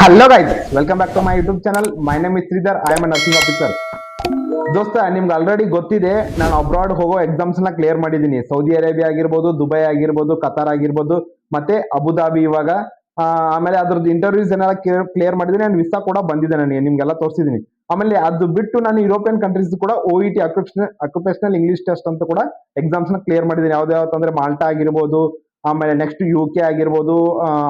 Hello guys, welcome back to my YouTube channel. My name is Sridhar. I am a nursing officer. ದೋಸ್ತ, ನಿಮ್ಗೆ already ಗೊತ್ತಿದೆ, ನಾನು abroad ಹೋಗೋ exams ನ clear ಮಾಡಿದ್ದೀನಿ. ಸೌದಿ ಅರೇಬಿಯಾ ಆಗಿರ್ಬೋದು, ದುಬೈ ಆಗಿರ್ಬೋದು, ಕತಾರ್ ಆಗಿರ್ಬೋದು, ಮತ್ತೆ ಅಬುದಾಬಿ ಇವಾಗ. ಆಮೇಲೆ ಅದ್ರದ್ದು ಇಂಟರ್ವ್ಯೂಸ್ ಏನಾರ ಕ್ಲಿಯರ್ ಮಾಡಿದ್ದೀನಿ. ಅಂಡ್ ವಿಸಾ ಕೂಡ ಬಂದಿದೆ ನನಗೆ, ನಿಮ್ಗೆಲ್ಲ ತೋರಿಸಿದ್ದೀನಿ. ಆಮೇಲೆ ಅದು ಬಿಟ್ಟು ನಾನು ಯುರೋಪಿಯನ್ ಕಂಟ್ರೀಸ್ ಕೂಡ OET ಅಕ್ಯುಪೇಷನಲ್ ಇಂಗ್ಲಿಷ್ ಟೆಸ್ಟ್ ಅಂತ ಕೂಡ ಎಕ್ಸಾಮ್ಸ್ ನ ಕ್ಲಿಯರ್ ಮಾಡಿದ್ದೀನಿ. ಯಾವ್ದಾವ್ದು ಅಂದ್ರೆ ಮಾಲ್ಟಾ ಆಗಿರ್ಬೋದು, ಆಮೇಲೆ ನೆಕ್ಸ್ಟ್ UK ಆಗಿರ್ಬೋದು,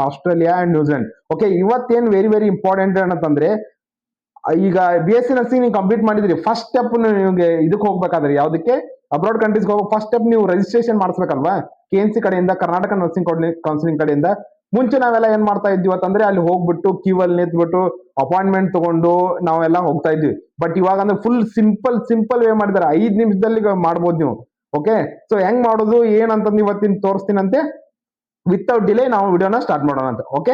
ಆಸ್ಟ್ರೇಲಿಯಾ ಅಂಡ್ ನ್ಯೂಜಿಲೆಂಡ್. ಓಕೆ, ಇವತ್ತೇನ್ ವೆರಿ ವೆರಿ ಇಂಪಾರ್ಟೆಂಟ್ ಏನಂತಂದ್ರೆ, ಈಗ BSc ನರ್ಸಿಂಗ್ ನೀವು ಕಂಪ್ಲೀಟ್ ಮಾಡಿದ್ರಿ. ಫಸ್ಟ್ ಸ್ಟೆಪ್ ನಿಮಗೆ ಇದಕ್ಕೆ ಹೋಗ್ಬೇಕಾದ್ರೆ, ಯಾವ್ದಕ್ಕೆ ಅಬ್ರಾಡ್ ಕಂಟ್ರೀಸ್ ಹೋಗೋ ಫಸ್ಟ್ ಸ್ಟೆಪ್ ನೀವು ರಿಜಿಸ್ಟ್ರೇಷನ್ ಮಾಡಿಸ್ಬೇಕಲ್ವಾ? KNC ಕಡೆಯಿಂದ, ಕರ್ನಾಟಕ ನರ್ಸಿಂಗ್ ಕೌನ್ಸಿಲಿಂಗ್ ಕಡೆಯಿಂದ. ಮುಂಚೆ ನಾವೆಲ್ಲ ಏನ್ ಮಾಡ್ತಾ ಇದ್ವಿ ಅಂತಂದ್ರೆ, ಅಲ್ಲಿ ಹೋಗ್ಬಿಟ್ಟು ಕ್ಯೂ ಅಲ್ಲಿ ನಿಂತ್ಬಿಟ್ಟು ಅಪಾಯಿಂಟ್ಮೆಂಟ್ ತಗೊಂಡು ನಾವೆಲ್ಲ ಹೋಗ್ತಾ ಇದ್ವಿ. ಬಟ್ ಇವಾಗ ಅಂದ್ರೆ ಫುಲ್ ಸಿಂಪಲ್ ವೇ ಮಾಡಿದ್ದಾರೆ. 5 ನಿಮಿಷದಲ್ಲಿ ಮಾಡ್ಬೋದು ನೀವು. ಓಕೆ, ಸೊ ಹೆಂಗ್ ಮಾಡೋದು ಏನಂತಂದು ಇವತ್ತಿನ ತೋರಿಸ್ತೀನಂತೆ. ವಿತೌಟ್ ಡಿಲೇ ನಾವು ವಿಡಿಯೋನ ಸ್ಟಾರ್ಟ್ ಮಾಡೋಣ ಅಂತ. Okay,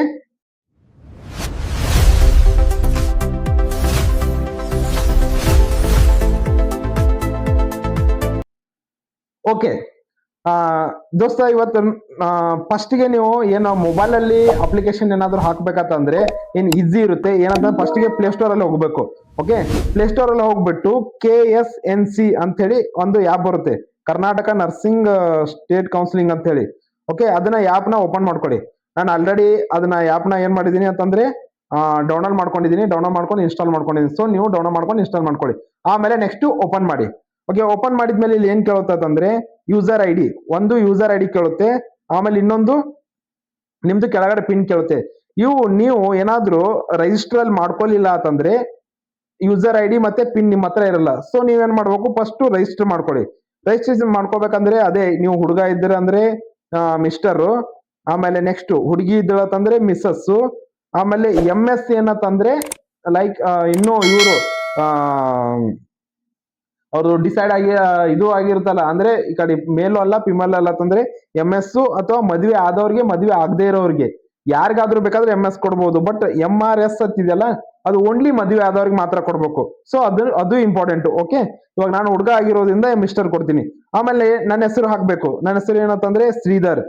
okay. ದೋಸ್ತ, ಇವತ್ತು ಫಸ್ಟ್ಗೆ ನೀವು ಏನು ಮೊಬೈಲ್ ಅಲ್ಲಿ ಅಪ್ಲಿಕೇಶನ್ ಏನಾದ್ರು ಹಾಕ್ಬೇಕಂತಂದ್ರೆ ಏನ್ ಈಸಿ ಇರುತ್ತೆ. ಏನಂತ ಫಸ್ಟ್ಗೆ ಪ್ಲೇ ಸ್ಟೋರ್ ಅಲ್ಲಿ ಹೋಗ್ಬೇಕು. ಓಕೆ, ಪ್ಲೇ ಸ್ಟೋರ್ ಅಲ್ಲಿ ಹೋಗ್ಬಿಟ್ಟು KSNC ಅಂತ ಹೇಳಿ ಒಂದು ಆ್ಯಪ್ ಬರುತ್ತೆ, ಕರ್ನಾಟಕ ನರ್ಸಿಂಗ್ ಸ್ಟೇಟ್ ಕೌನ್ಸಿಲಿಂಗ್ ಅಂತ ಹೇಳಿ. ಓಕೆ, ಅದನ್ನ ಆ್ಯಪ್ ನ ಓಪನ್ ಮಾಡ್ಕೊಳ್ಳಿ. ನಾನು ಆಲ್ರೆಡಿ ಅದನ್ನ ಆ್ಯಪ್ ನ ಏನ್ ಮಾಡಿದೀನಿ ಅಂತಂದ್ರೆ ಡೌನ್ಲೋಡ್ ಮಾಡ್ಕೊಂಡಿದ್ದೀನಿ. ಡೌನ್ಲೋಡ್ ಮಾಡ್ಕೊಂಡು ಇನ್ಸ್ಟಾಲ್ ಮಾಡ್ಕೊಂಡಿದ್ದೀನಿ. ಸೊ ನೀವು ಡೌನ್ಲೋಡ್ ಮಾಡ್ಕೊಂಡು ಇನ್ಸ್ಟಾಲ್ ಮಾಡ್ಕೊಳ್ಳಿ. ಆಮೇಲೆ ನೆಕ್ಸ್ಟ್ ಓಪನ್ ಮಾಡಿ. ಓಕೆ, ಓಪನ್ ಮಾಡಿದ್ಮೇಲೆ ಇಲ್ಲಿ ಏನ್ ಕೇಳುತ್ತಂದ್ರೆ ಯೂಸರ್ ID, ಒಂದು ಯೂಸರ್ ID ಕೇಳುತ್ತೆ. ಆಮೇಲೆ ಇನ್ನೊಂದು ನಿಮ್ದು ಕೆಳಗಡೆ ಪಿನ್ ಕೇಳುತ್ತೆ. ನೀವು ಏನಾದ್ರೂ ರಿಜಿಸ್ಟರ್ ಅಲ್ಲಿ ಮಾಡ್ಕೊಳ್ಳಿಲ್ಲ ಅಂತಂದ್ರೆ ಯೂಸರ್ ID ಮತ್ತೆ ಪಿನ್ ನಿಮ್ಮ ಹತ್ರ ಇರಲ್ಲ. ಸೊ ನೀವೇನ್ ಮಾಡ್ಬೇಕು, ಫಸ್ಟ್ ರಿಜಿಸ್ಟರ್ ಮಾಡ್ಕೊಳ್ಳಿ. ರಿಜಿಸ್ಟ್ರೇಷನ್ ಮಾಡ್ಕೋಬೇಕಂದ್ರೆ ಅದೇ, ನೀವು ಹುಡುಗ ಇದ್ದೀರ ಅಂದ್ರೆ ಮಿಸ್ಟರ್, ಆಮೇಲೆ ನೆಕ್ಸ್ಟ್ ಹುಡುಗಿ ಇದ್ದಳಂದ್ರೆ ಮಿಸ್ಸಸ್, ಆಮೇಲೆ MS ಏನಂತಂದ್ರೆ ಲೈಕ್ ಇನ್ನು ಇವರು ಅವರು ಡಿಸೈಡ್ ಆಗಿ ಇದು ಆಗಿರುತ್ತಲ್ಲ, ಅಂದ್ರೆ ಈ ಕಡೆ ಮೇಲು ಅಲ್ಲ ಫಿಮೇಲ್ ಅಲ್ಲ ಅಂತಂದ್ರೆ MS, ಅಥವಾ ಮದುವೆ ಆದವ್ರಿಗೆ ಮದುವೆ ಆಗದೆ ಇರೋರಿಗೆ ಯಾರಿಗಾದ್ರೂ ಬೇಕಾದ್ರೆ MS ಕೊಡ್ಬೋದು. ಬಟ್ MRS ಅಂತಿದೆಯಲ್ಲ, ಅದು ಓನ್ಲಿ ಮದುವೆ ಆದವ್ರಿಗೆ ಮಾತ್ರ ಕೊಡ್ಬೇಕು. ಸೊ ಅದು ಇಂಪಾರ್ಟೆಂಟ್. ಓಕೆ, ಇವಾಗ ನಾನು ಹುಡುಗ ಆಗಿರೋದ್ರಿಂದ ಮಿಸ್ಟರ್ ಕೊಡ್ತೀನಿ. ಆಮೇಲೆ ನನ್ನ ಹೆಸರು ಹಾಕ್ಬೇಕು. ನನ್ನ ಹೆಸರು ಏನಂತಂದ್ರೆ ಶ್ರೀಧರ್,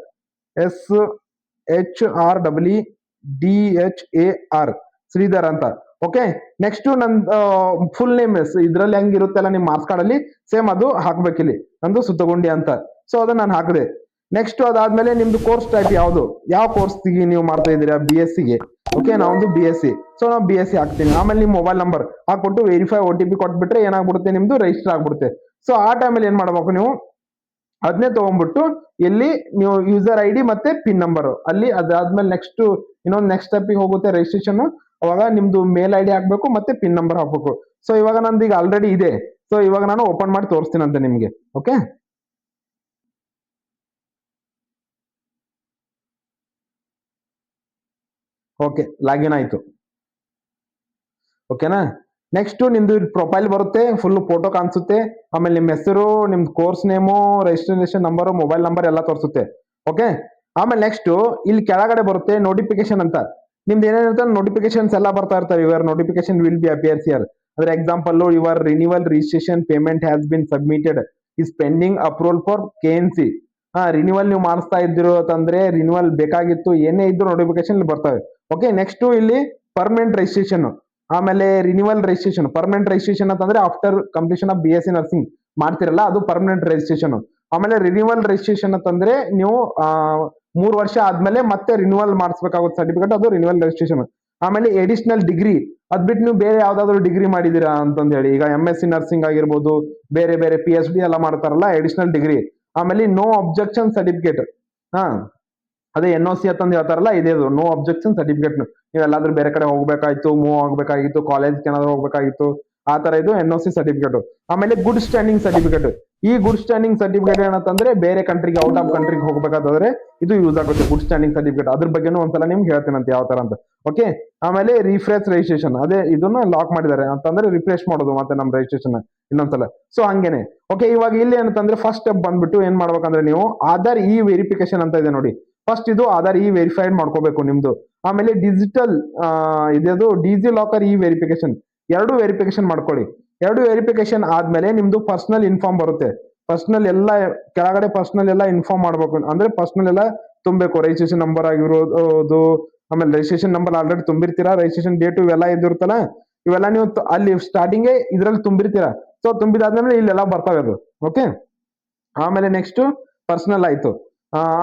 SHRDHAR, ಶ್ರೀಧರ್ ಅಂತ. ಓಕೆ, ನೆಕ್ಸ್ಟ್ ನನ್ ಫುಲ್ ನೇಮ್ ಇದ್ರಲ್ಲಿ ಹೆಂಗಿರುತ್ತಲ್ಲ ನಿಮ್ ಮಾರ್ಕ್ಸ್ ಕಾರ್ಡ್ ಅಲ್ಲಿ, ಸೇಮ್ ಅದು ಹಾಕ್ಬೇಕಿಲ್ಲಿ, ನಂದು ಸುತ್ತಗುಂಡಿ ಅಂತ. ಸೊ ಅದನ್ನ ನಾನು ಹಾಕಿದೆ. ನೆಕ್ಸ್ಟ್ ಅದಾದ್ಮೇಲೆ ನಿಮ್ದು ಕೋರ್ಸ್ ಟೈಪ್ ಯಾವ್ದು, ಯಾವ ಕೋರ್ಸ್ ನೀವು ಮಾಡ್ತಾ ಇದ್ದೀರಾ? BSc ಗೆ. ಓಕೆ, ನಾವೊಂದು BSc. ಸೊ ನಾವು BSc ಹಾಕ್ತೀನಿ. ಆಮೇಲೆ ನಿಮ್ ಮೊಬೈಲ್ ನಂಬರ್ ಹಾಕ್ಬಿಟ್ಟು ವೆರಿಫೈ OTP ಕೊಟ್ಬಿಟ್ರೆ ಏನಾಗ್ಬಿಡುತ್ತೆ, ನಿಮ್ದು ರಿಜಿಸ್ಟರ್ ಆಗ್ಬಿಡುತ್ತೆ. ಸೊ ಆ ಟೈಮಲ್ಲಿ ಏನ್ ಮಾಡ್ಬೇಕು ನೀವು, ಅದನ್ನೇ ತಗೊಂಡ್ಬಿಟ್ಟು ಎಲ್ಲಿ ನೀವು ಯೂಸರ್ ID ಮತ್ತೆ ಪಿನ್ ನಂಬರ್ ಅಲ್ಲಿ, ಅದಾದ್ಮೇಲೆ ನೆಕ್ಸ್ಟ್ ಸ್ಟೆಪ್ ಹೋಗುತ್ತೆ ರಿಜಿಸ್ಟ್ರೇಷನ್. ಅವಾಗ ನಿಮ್ದು ಮೇಲ್ ID ಹಾಕ್ಬೇಕು ಮತ್ತೆ ಪಿನ್ ನಂಬರ್ ಹಾಕ್ಬೇಕು. ಸೊ ಇವಾಗ ನಂದು ಈಗ ಆಲ್ರೆಡಿ ಇದೆ. ಸೊ ಇವಾಗ ನಾನು ಓಪನ್ ಮಾಡಿ ತೋರಿಸ್ತೀನಂತೆ ನಿಮ್ಗೆ. ಓಕೆ, ಓಕೆ, ಲಾಗಿನ್ ಆಯ್ತು. ಓಕೆನಾ, ನೆಕ್ಸ್ಟ್ ನಿಮ್ದು ಪ್ರೊಫೈಲ್ ಬರುತ್ತೆ, ಫುಲ್ ಫೋಟೋ ಕಾಣಿಸುತ್ತೆ. ಆಮೇಲೆ ನಿಮ್ಮ ಹೆಸರು, ನಿಮ್ದು course name, registration number, mobile number ಎಲ್ಲ ತೋರಿಸುತ್ತೆ. ಓಕೆ, ಆಮೇಲೆ ನೆಕ್ಸ್ಟ್ ಇಲ್ಲಿ ಕೆಳಗಡೆ ಬರುತ್ತೆ ನೋಟಿಫಿಕೇಶನ್ ಅಂತ. ನಿಮ್ದು ಏನೇನಿರುತ್ತೆ ನೋಟಿಫಿಕೇಶನ್ಸ್ ಎಲ್ಲ ಬರ್ತಾ ಇರ್ತಾರೆ. Your notification will be appears here. ಅಂದ್ರೆ example, your renewal registration payment has been submitted, is pending approval for KNC. Renewal ನೀವು ಮಾಡಿಸ್ತಾ ಇದ್ದೀರೋ ಅಂತಂದ್ರೆ, ರಿನಿವಲ್ ಬೇಕಾಗಿತ್ತು, ಏನೇ ಇದ್ರು ನೋಟಿಫಿಕೇಶನ್ ಬರ್ತವೆ. ಓಕೆ, ನೆಕ್ಸ್ಟ್ ಇಲ್ಲಿ ಪರ್ಮನೆಂಟ್ ರಿಜಿಸ್ಟ್ರೇಷನ್, ಆಮೇಲೆ ರಿನಿವಲ್ ರಿಜಿಸ್ಟ್ರೇಷನ್. ಪರ್ಮನೆಂಟ್ ರಿಜಿಸ್ಟ್ರೇಷನ್ ಅಂತಂದ್ರೆ after completion of BSc nursing ಮಾಡ್ತಿರಲ್ಲ, ಅದು ಪರ್ಮನೆಂಟ್ ರಿಜಿಸ್ಟ್ರೇಷನ್. ಆಮೇಲೆ ರಿನಿವಲ್ ರಿಜಿಸ್ಟ್ರೇಷನ್ ಅಂತಂದ್ರೆ ನೀವು 3 ವರ್ಷ ಆದ್ಮೇಲೆ ಮತ್ತೆ ರಿನಿವಲ್ ಮಾಡಿಸ್ಬೇಕಾಗುತ್ತೆ ಸರ್ಟಿಫಿಕೇಟ್, ಅದು ರಿನಿವಲ್ ರಿಜಿಸ್ಟ್ರೇಷನ್. ಆಮೇಲೆ ಎಡಿಷನಲ್ ಡಿಗ್ರಿ, ಅದ್ಬಿಟ್ಟು ನೀವು ಬೇರೆ ಯಾವ್ದಾದ್ರು ಡಿಗ್ರಿ ಮಾಡಿದೀರಾ ಅಂತಂದು ಹೇಳಿ, ಈಗ MSc ನರ್ಸಿಂಗ್ ಆಗಿರ್ಬೋದು, ಬೇರೆ ಬೇರೆ PhD ಎಲ್ಲ ಮಾಡ್ತಾರಲ್ಲ, ಎಡಿಷನಲ್ ಡಿಗ್ರಿ. ಆಮೇಲೆ ನೋ ಅಬ್ಜೆಕ್ಷನ್ ಸರ್ಟಿಫಿಕೇಟ್. ಹಾ, ಅದೇ NOC ಅಂತಂದು ಹೇಳ್ತಾರಲ್ಲ, ಇದೇ ನೋ ಅಬ್ಜೆಕ್ಷನ್ ಸರ್ಟಿಫಿಕೇಟ್. ನೀವು ಎಲ್ಲಾದ್ರೂ ಬೇರೆ ಕಡೆ ಹೋಗ್ಬೇಕಾಯ್ತು, ಮೂವ್ ಆಗ್ಬೇಕಾಗಿತ್ತು, ಕಾಲೇಜ್ ಏನಾದ್ರು ಹೋಗ್ಬೇಕಾಗಿತ್ತು, ಆ ತರ ಇದು NOC ಸರ್ಟಿಫಿಕೇಟ್. ಆಮೇಲೆ ಗುಡ್ ಸ್ಟ್ಯಾಂಡಿಂಗ್ ಸರ್ಟಿಫಿಕೇಟ್. ಈ ಗುಡ್ ಸ್ಟ್ಯಾಂಡಿಂಗ್ ಸರ್ಟಿಫಿಕೇಟ್ ಏನಂತಂದ್ರೆ ಬೇರೆ ಕಂಟ್ರಿಗೆ, ಔಟ್ ಆಫ್ ಕಂಟ್ರಿಗೆ ಹೋಗ್ಬೇಕಾದ್ರೆ ಇದು ಯೂಸ್ ಆಗುತ್ತೆ, ಗುಡ್ ಸ್ಟ್ಯಾಂಡಿಂಗ್ ಸರ್ಟಿಫಿಕೇಟ್. ಅದ್ರ ಬಗ್ಗೆನೂ ಒಂದ್ಸಲ ನಿಮ್ಗೆ ಹೇಳ್ತೇನಂತ ಯಾವ ತರ ಅಂತ. ಓಕೆ, ಆಮೇಲೆ ರಿಫ್ರೆಶ್ ರಿಜಿಸ್ಟ್ರೇಷನ್, ಅದೇ ಇದನ್ನ ಲಾಕ್ ಮಾಡಿದ್ದಾರೆ ಅಂತಂದ್ರೆ ರಿಫ್ರೆಶ್ ಮಾಡೋದು ಮತ್ತೆ ನಮ್ಮ ರಿಜಿಸ್ಟ್ರೇಷನ್ ಇನ್ನೊಂದ್ಸಲ. ಸೊ ಹಂಗೇನೆ. ಓಕೆ, ಇವಾಗ ಇಲ್ಲಿ ಏನಂತಂದ್ರೆ ಫಸ್ಟ್ ಸ್ಟೆಪ್ ಬಂದ್ಬಿಟ್ಟು ಏನ್ ಮಾಡ್ಬೇಕಂದ್ರೆ, ನೀವು ಆಧಾರ್ ವೆರಿಫಿಕೇಶನ್ ಅಂತ ಇದೆ ನೋಡಿ. ಫಸ್ಟ್ ಇದು ಆಧಾರ್ ವೆರಿಫೈಡ್ ಮಾಡ್ಕೋಬೇಕು ನಿಮ್ದು. ಆಮೇಲೆ ಡಿಜಿಟಲ್ ಇದೇದು ಡಿಜಿ ಲಾಕರ್ ವೆರಿಫಿಕೇಶನ್, ಎರಡು ವೆರಿಫಿಕೇಶನ್ ಮಾಡ್ಕೊಳ್ಳಿ. ಎರಡು ವೆರಿಫಿಕೇಶನ್ ಆದ್ಮೇಲೆ ನಿಮ್ದು ಪರ್ಸನಲ್ ಇನ್ಫಾರ್ಮ್ ಬರುತ್ತೆ. ಪರ್ಸನಲ್ ಎಲ್ಲ ಕೆಳಗಡೆ ಪರ್ಸನಲ್ ಎಲ್ಲ ಇನ್ಫಾರ್ಮ್ ಮಾಡ್ಬೇಕು, ಅಂದ್ರೆ ಪರ್ಸನಲ್ ಎಲ್ಲ ತುಂಬಬೇಕು. ರಿಜಿಸ್ಟ್ರೇಷನ್ ನಂಬರ್ ಆಗಿರೋದು, ಆಮೇಲೆ ರಿಜಿಸ್ಟ್ರೇಷನ್ ನಂಬರ್ ಆಲ್ರೆಡಿ ತುಂಬಿರ್ತೀರಾ, ರಿಜಿಸ್ಟ್ರೇಷನ್ ಡೇಟು ಇವೆಲ್ಲ ಇದಿರುತ್ತಲ್ಲ, ಇವೆಲ್ಲ ನೀವು ಅಲ್ಲಿ ಸ್ಟಾರ್ಟಿಂಗೇ ಇದ್ರಲ್ಲಿ ತುಂಬಿರ್ತೀರಾ. ಸೊ ತುಂಬಿದಾದ್ಮೇಲೆ ಇಲ್ಲೆಲ್ಲ ಬರ್ತಾವೆ ಅದು. ಓಕೆ, ಆಮೇಲೆ ನೆಕ್ಸ್ಟ್ ಪರ್ಸನಲ್ ಆಯ್ತು.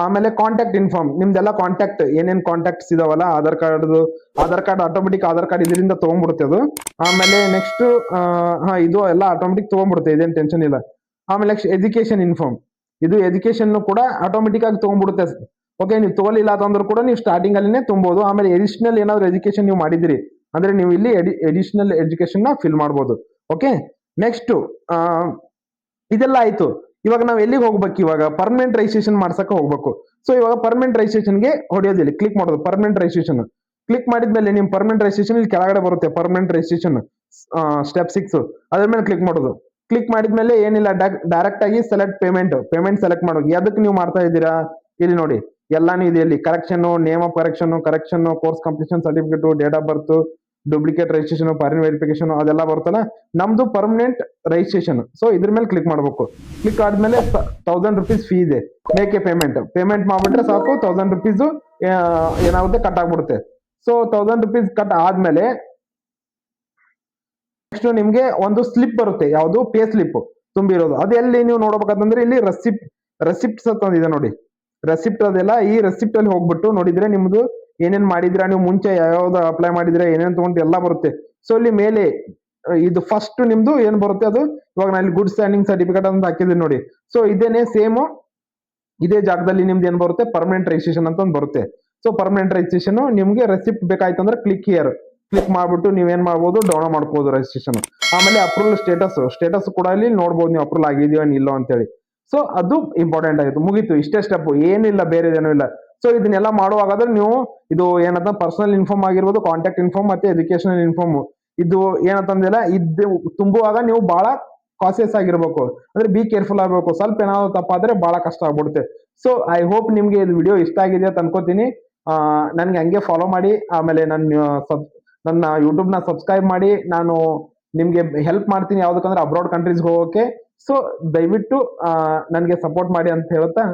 ಆಮೇಲೆ ಕಾಂಟ್ಯಾಕ್ಟ್ ಇನ್ಫಾರ್ಮ್, ನಿಮ್ದೆಲ್ಲ ಕಾಂಟ್ಯಾಕ್ಟ್ ಏನೇನ್ ಕಾಂಟ್ಯಾಕ್ಟ್ಸ್ ಇದಾವಲ್ಲ, Aadhaar card automatic Aadhaar card ಇದರಿಂದ ತಗೊಂಡ್ಬಿಡುತ್ತೆ ಅದು. ಆಮೇಲೆ ನೆಕ್ಸ್ಟ್ ಇದು ಎಲ್ಲ ಆಟೋಮೆಟಿಕ್ ತಗೊಂಡ್ಬಿಡುತ್ತೆ, ಇದೇನ್ ಟೆನ್ಷನ್ ಇಲ್ಲ. ಆಮೇಲೆ ನೆಕ್ಸ್ಟ್ ಎಜುಕೇಶನ್ ಇನ್ಫಾರ್ಮ್, ಇದು ಎಜುಕೇಶನ್ ಕೂಡ ಆಟೋಮೆಟಿಕ್ ಆಗಿ ತಗೊಂಡ್ಬಿಡುತ್ತೆ. ಓಕೆ, ನೀವು ತಗೊಳ್ಳಿಲ್ಲ ಅಂತಂದ್ರೂ ಕೂಡ ನೀವು ಸ್ಟಾರ್ಟಿಂಗ್ ಅಲ್ಲಿನೇ ತುಂಬೋದು. ಆಮೇಲೆ ಎಡಿಷನಲ್ ಏನಾದ್ರು ಎಜುಕೇಶನ್ ನೀವು ಮಾಡಿದಿರಿ ಅಂದ್ರೆ ನೀವು ಇಲ್ಲಿ ಎಡಿಷನಲ್ ಎಜುಕೇಶನ್ ನ ಫಿಲ್ ಮಾಡ್ಬೋದು. ಓಕೆ, ನೆಕ್ಸ್ಟ್ ಇದೆಲ್ಲ ಆಯ್ತು. ಇವಾಗ ನಾವು ಎಲ್ಲಿಗೆ ಹೋಗ್ಬೇಕು, ಇವಾಗ ಪರ್ಮನೆಂಟ್ ರಿಜಿಸ್ಟ್ರೇಷನ್ ಮಾಡ್ಸಕ್ಕೆ ಹೋಗ್ಬೇಕು. ಸೊ ಇವಾಗ ಪರ್ಮನೆಂಟ್ ರಿಜಿಸ್ಟ್ರೇಷನ್ಗೆ ಹೊಡೆಯೋದಿಲ್ಲ, ಕ್ಲಿಕ್ ಮಾಡೋದು ಪರ್ಮನೆಂಟ್ ರಿಜಿಸ್ಟ್ರೇಷನ್. ಕ್ಲಿಕ್ ಮಾಡಿದ್ಮೇಲೆ ನಿಮ್ ಪರ್ಮನೆಂಟ್ ರಿಜಿಸ್ಟ್ರೇಷನ್ ಇಲ್ಲಿ ಕೆಳಗಡೆ ಬರುತ್ತೆ, ಪರ್ಮನೆಂಟ್ ರಿಜಿಸ್ಟ್ರೇಷನ್ ಸ್ಟೆಪ್ 6, ಅದ್ರ ಮೇಲೆ ಕ್ಲಿಕ್ ಮಾಡೋದು. ಕ್ಲಿಕ್ ಮಾಡಿದ್ಮೇಲೆ ಏನಿಲ್ಲ, ಡೈರೆಕ್ಟ್ ಆಗಿ ಸೆಲೆಕ್ಟ್ ಪೇಮೆಂಟ್ ಸೆಲೆಕ್ಟ್ ಮಾಡೋದು. ಯಾವ್ದಕ್ಕೆ ನೀವು ಮಾಡ್ತಾ ಇದ್ದೀರಾ, ಇಲ್ಲಿ ನೋಡಿ ಎಲ್ಲಾನು ಇದೆ. ಇಲ್ಲಿ correction, name of correction, course completion certificate, date of birth, duplicate registration, foreign verification ಅದೆಲ್ಲ ಬರ್ತಲ್ಲ. ನಮ್ದು ಪರ್ಮನೆಂಟ್ ರಿಜಿಸ್ಟ್ರೇಷನ್, ಸೊ ಇದ್ರ ಮೇಲೆ ಕ್ಲಿಕ್ ಮಾಡಬೇಕು. ಕ್ಲಿಕ್ ಆದ್ಮೇಲೆ 1000 rupees ಫೀ ಇದೆ, ಮೇಕೆ ಪೇಮೆಂಟ್ ಮಾಡ್ಬಿಟ್ರೆ ಸಾಕು. 1000 rupees ಏನಾಗುತ್ತೆ, ಕಟ್ ಆಗ್ಬಿಡುತ್ತೆ. ಸೊ 1000 rupees ಕಟ್ ಆದ್ಮೇಲೆ ನೆಕ್ಸ್ಟ್ ನಿಮ್ಗೆ ಒಂದು ಸ್ಲಿಪ್ ಬರುತ್ತೆ, ಯಾವುದು ಪೇ ಸ್ಲಿಪ್ ತುಂಬಿರೋದು. ಅದು ಎಲ್ಲಿ ನೀವು ನೋಡ್ಬೇಕಂತಂದ್ರೆ ಇಲ್ಲಿ ರೆಸಿಪ್ಟ್ಸ್ ಅಂತ ಇದೆ ನೋಡಿ, ರೆಸಿಪ್ಟ್ ಅದೆಲ್ಲ. ಈ ರೆಸಿಪ್ಟ್ ಅಲ್ಲಿ ಹೋಗ್ಬಿಟ್ಟು ನೋಡಿದ್ರೆ ನಿಮ್ದು ಏನೇನ್ ಮಾಡಿದ್ರ, ನೀವು ಮುಂಚೆ ಯಾವ್ಯಾವ್ದು ಅಪ್ಲೈ ಮಾಡಿದ್ರೆ ಏನೇನ್ ತಗೊಂಡು ಎಲ್ಲ ಬರುತ್ತೆ. ಸೊ ಇಲ್ಲಿ ಮೇಲೆ ಇದು ಫಸ್ಟ್ ನಿಮ್ದು ಏನ್ ಬರುತ್ತೆ ಅದು, ಇವಾಗ ನಾನು ಗುಡ್ ಸ್ಟ್ಯಾಂಡಿಂಗ್ ಸರ್ಟಿಫಿಕೇಟ್ ಅಂತ ಹಾಕಿದ್ದೀನಿ ನೋಡಿ. ಸೊ ಇದೇನೆ ಸೇಮ್ ಇದೇ ಜಾಗದಲ್ಲಿ ನಿಮ್ದು ಏನ್ ಬರುತ್ತೆ, ಪರ್ಮನೆಂಟ್ ರಿಜಿಸ್ಟ್ರೇಷನ್ ಅಂತ ಒಂದು ಬರುತ್ತೆ. ಸೊ ಪರ್ಮನೆಂಟ್ ರಿಜಿಸ್ಟ್ರೇಷನ್ ನಿಮ್ಗೆ ರೆಸಿಪ್ಟ್ ಬೇಕಾಯ್ತು ಅಂದ್ರೆ ಕ್ಲಿಕ್ ಮಾಡ್ಬಿಟ್ಟು ನೀವೇನ್ ಮಾಡ್ಬೋದು, ಡೌನ್ಲೋಡ್ ಮಾಡ್ಬೋದು ರಿಜಿಸ್ಟ್ರೇಷನ್. ಆಮೇಲೆ ಅಪ್ರೂವಲ್ ಸ್ಟೇಟಸ್ ಕೂಡ ಇಲ್ಲಿ ನೋಡ್ಬೋದು ನೀವು, ಅಪ್ರೂವಲ್ ಆಗಿದೆಯೋ ಇಲ್ಲೋ ಅಂತೇಳಿ. ಸೊ ಅದು ಇಂಪಾರ್ಟೆಂಟ್ ಆಯಿತು, ಮುಗೀತು, ಇಷ್ಟೇ ಸ್ಟೆಪ್, ಏನಿಲ್ಲ ಬೇರೆದೇನೂ ಇಲ್ಲ. ಸೊ ಇದನ್ನೆಲ್ಲ ಮಾಡುವಾಗಾದ್ರೆ ನೀವು ಇದು ಏನಂತ ಪರ್ಸನಲ್ ಇನ್ಫಾರ್ಮ್ ಆಗಿರ್ಬೋದು, ಕಾಂಟ್ಯಾಕ್ಟ್ ಇನ್ಫಾರ್ಮ್ ಮತ್ತೆ ಎಜುಕೇಶನಲ್ ಇನ್ಫಾರ್ಮ್, ಇದು ಏನಂತಂದಿಲ್ಲ, ಇದು ತುಂಬುವಾಗ ನೀವು ಬಹಳ ಕಾಸಿಯಸ್ ಆಗಿರ್ಬೇಕು, ಅಂದ್ರೆ ಬಿ ಕೇರ್ಫುಲ್ ಆಗಬೇಕು. ಸ್ವಲ್ಪ ಏನಾದ್ರು ತಪ್ಪಾದ್ರೆ ಬಹಳ ಕಷ್ಟ ಆಗ್ಬಿಡುತ್ತೆ. ಸೊ ಐ ಹೋಪ್ ನಿಮ್ಗೆ ಇದು ವಿಡಿಯೋ ಇಷ್ಟ ಆಗಿದೆ ಅಂತ ಅನ್ಕೋತೀನಿ. ನನ್ಗೆ ಹಂಗೆ ಫಾಲೋ ಮಾಡಿ, ಆಮೇಲೆ ನನ್ನ ಯೂಟ್ಯೂಬ್ ನ ಸಬ್ಸ್ಕ್ರೈಬ್ ಮಾಡಿ. ನಾನು ನಿಮ್ಗೆ ಹೆಲ್ಪ್ ಮಾಡ್ತೀನಿ ಯಾವ್ದಕ್ಕಂದ್ರೆ ಅಬ್ರಾಡ್ ಕಂಟ್ರೀಸ್ ಹೋಗೋಕೆ. ಸೊ ದಯವಿಟ್ಟು ನನಗೆ ಸಪೋರ್ಟ್ ಮಾಡಿ ಅಂತ ಹೇಳ್ತಾ